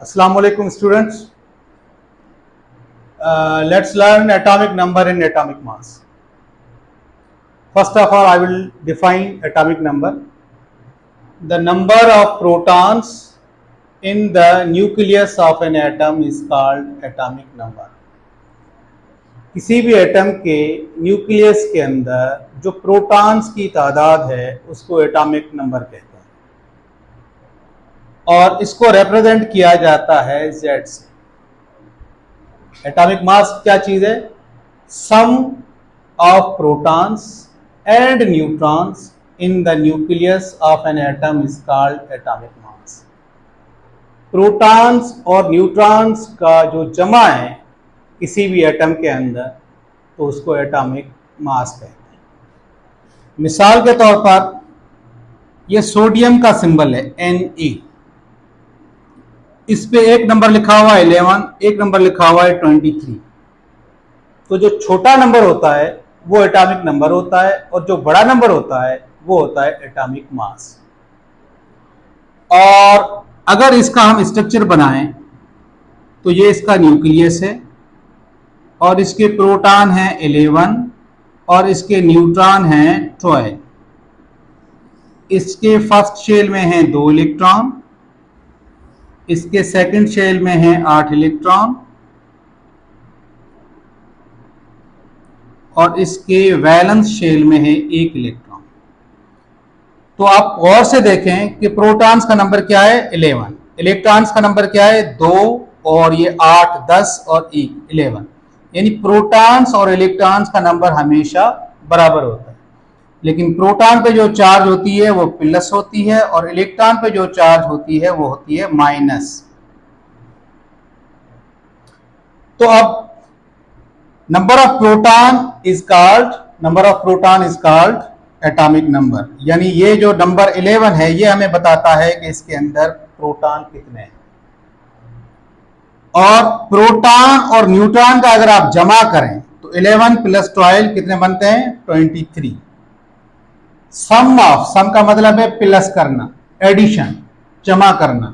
Assalamu alaikum students. Let's learn atomic number and atomic mass. First of all, I will define atomic number. The number of protons in the nucleus of an atom is called atomic number. किसी भी atom के nucleus के अंदर जो protons की तादाद है उसको एटॉमिक नंबर कहते हैं और इसको रिप्रेजेंट किया जाता है Z से। एटॉमिक मास क्या चीज है? Sum of protons and neutrons in the nucleus of an atom is called atomic mass. Protons और न्यूट्रॉन्स का जो जमा है किसी भी एटम के अंदर तो उसको एटॉमिक मास कहते हैं। मिसाल के तौर पर ये सोडियम का सिंबल है Na, इस पे एक नंबर लिखा हुआ है 11, एक नंबर लिखा हुआ है 23। तो जो छोटा नंबर होता है वो एटॉमिक नंबर होता है और जो बड़ा नंबर होता है वो होता है एटॉमिक मास। और अगर इसका हम स्ट्रक्चर बनाएं तो ये इसका न्यूक्लियस है और इसके प्रोटॉन हैं 11 और इसके न्यूट्रॉन हैं 12। इसके फर्स्ट शेल में हैं 2 इलेक्ट्रॉन, इसके सेकंड शेल में हैं 8 इलेक्ट्रॉन और इसके वैलेंस शेल में है 1 इलेक्ट्रॉन। तो आप गौर से देखें कि प्रोटॉन्स का नंबर क्या है 11, इलेक्ट्रॉन्स का नंबर क्या है 2 और ये 8, 10 और 1 11। यानी प्रोटॉन्स और इलेक्ट्रॉन्स का नंबर हमेशा बराबर होता है, लेकिन प्रोटॉन पे जो चार्ज होती है वो प्लस होती है और इलेक्ट्रॉन पे जो चार्ज होती है वो होती है माइनस। तो अब number of proton is called atomic number. यानी ये जो नंबर 11 है ये हमें बताता है कि इसके अंदर प्रोटॉन कितने हैं। और प्रोटॉन और न्यूट्रॉन का अगर आप जमा करें तो 11 + 12 कितने बनते हैं 23। सम का मतलब है प्लस करना, एडिशन, जमा करना।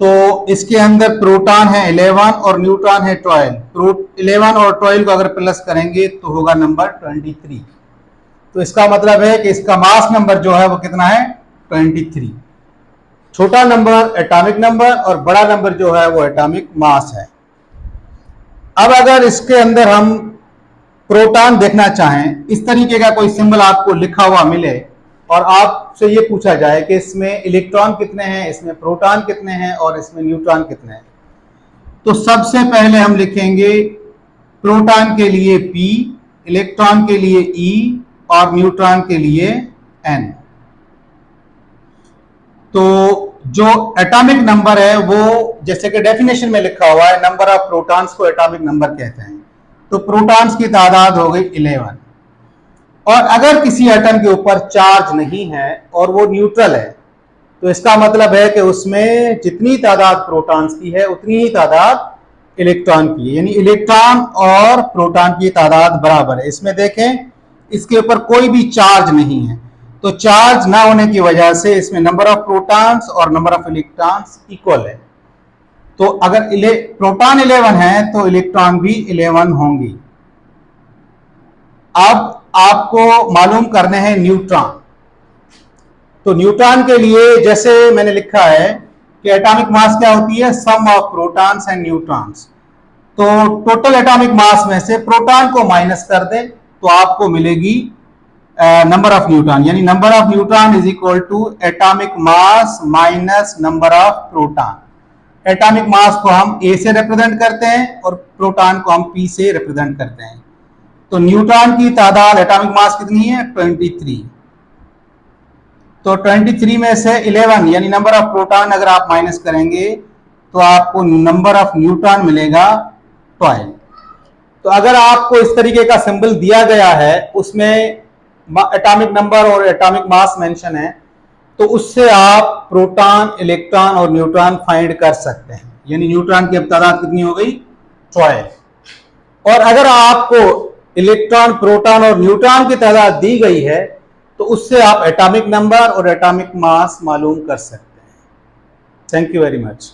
तो इसके अंदर प्रोटॉन है 11 और न्यूट्रॉन है 12। 11 और 12 को अगर प्लस करेंगे तो होगा नंबर 23। तो इसका मतलब है कि इसका मास नंबर जो है वो कितना है 23। छोटा नंबर एटॉमिक नंबर और बड़ा नंबर जो है वो एटॉमिक मास है। अब अगर इसके अंदर हम प्रोटॉन देखना चाहें, इस तरीके का कोई सिंबल आपको लिखा हुआ मिले और आपसे ये पूछा जाए कि इसमें इलेक्ट्रॉन कितने हैं, इसमें प्रोटॉन कितने हैं और इसमें न्यूट्रॉन कितने हैं, तो सबसे पहले हम लिखेंगे प्रोटॉन के लिए P, इलेक्ट्रॉन के लिए E और न्यूट्रॉन के लिए N। तो जो एटॉमिक नंबर है वो जैसे कि डेफिनेशन में लिखा हुआ है, नंबर ऑफ प्रोटॉन्स को एटॉमिक नंबर कहते हैं। तो प्रोटॉन्स की तादाद हो गई 11। और अगर किसी एटम के ऊपर चार्ज नहीं है और वो न्यूट्रल है तो इसका मतलब है कि उसमें जितनी तादाद प्रोटॉन्स की है उतनी ही तादाद इलेक्ट्रॉन की है। यानी इलेक्ट्रॉन और प्रोटॉन की तादाद बराबर है। इसमें देखें इसके ऊपर कोई भी चार्ज नहीं है, तो चार्ज ना होने की वजह से इसमें नंबर ऑफ प्रोटॉन्स और नंबर ऑफ इलेक्ट्रॉन्स इक्वल है। तो अगर प्रोटॉन 11 है तो इलेक्ट्रॉन भी 11 होंगी। अब आपको मालूम करने हैं न्यूट्रॉन। तो न्यूट्रॉन के लिए जैसे मैंने लिखा है कि एटॉमिक मास क्या होती है, sum of protons and neutrons. तो टोटल एटॉमिक मास में से प्रोटॉन को माइनस कर दे तो आपको मिलेगी नंबर ऑफ न्यूट्रॉन। यानी number of neutron is equal to atomic mass minus number of proton. Atomic mass को हम A से रिप्रेजेंट करते हैं और प्रोटॉन को हम P से रिप्रेजेंट करते हैं। तो न्यूट्रॉन की तादाद एटॉमिक मास कितनी है 23। तो 23 में से 11 यानी नंबर ऑफ प्रोटॉन अगर आप माइनस करेंगे तो आपको नंबर ऑफ न्यूट्रॉन मिलेगा 12। तो अगर आपको इस तरीके का सिंबल दिया गया है उसमें एटॉमिक नंबर और एटॉमिक मास मेंशन है तो उससे आप प्रोटॉन, इलेक्ट्रॉन और न्यूट्रॉन फाइंड कर सकते हैं। यानी न्यूट्रॉन की अब तादाद कितनी हो गई 12। और अगर आपको इलेक्ट्रॉन, प्रोटॉन और न्यूट्रॉन की तादाद दी गई है तो उससे आप एटॉमिक नंबर और एटॉमिक मास मालूम कर सकते हैं। Thank you very much.